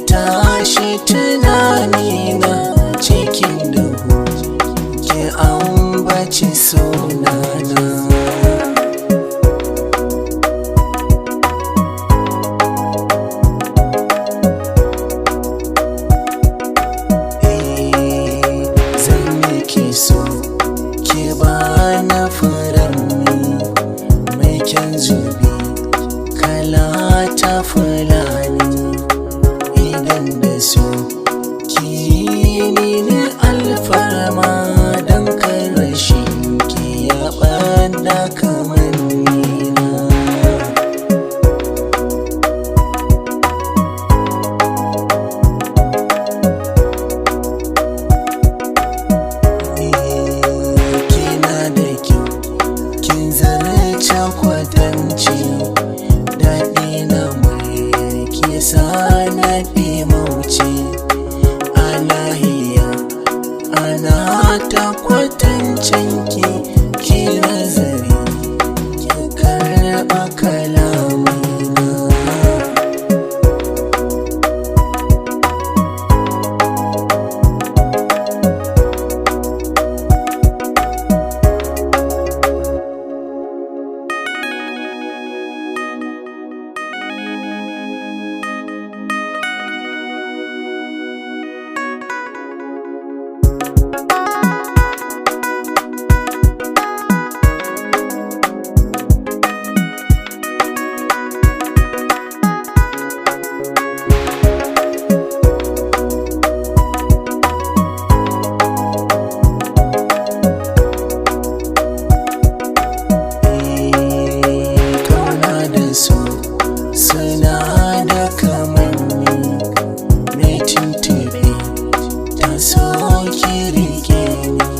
tashi tunanina cikin duhu ki ambaci sunana. Zan yi ki so ki bani furanni mai kyan zubi kala ta fulani. Idan da so ki ni alfarma don karashin ki ya ɓada kamannina. Kina da kyau kin zarce kwatanci, daɗi na mai ke sa na fi mauce. A lahiya ana ta kwatancin ki nazari ki karɓa kalamina. Suna da kamanni mai tuntube ta so ki rike ni.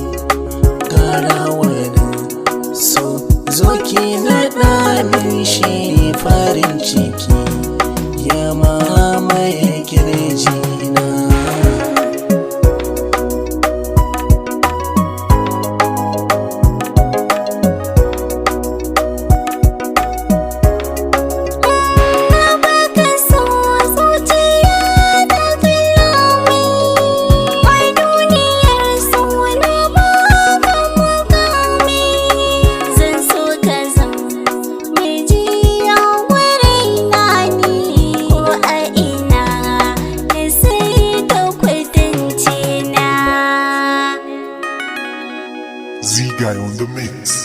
Gara wani so zo ki naɗa min shi farin ciki ya mamaye kirjina. Z Guy on the mix.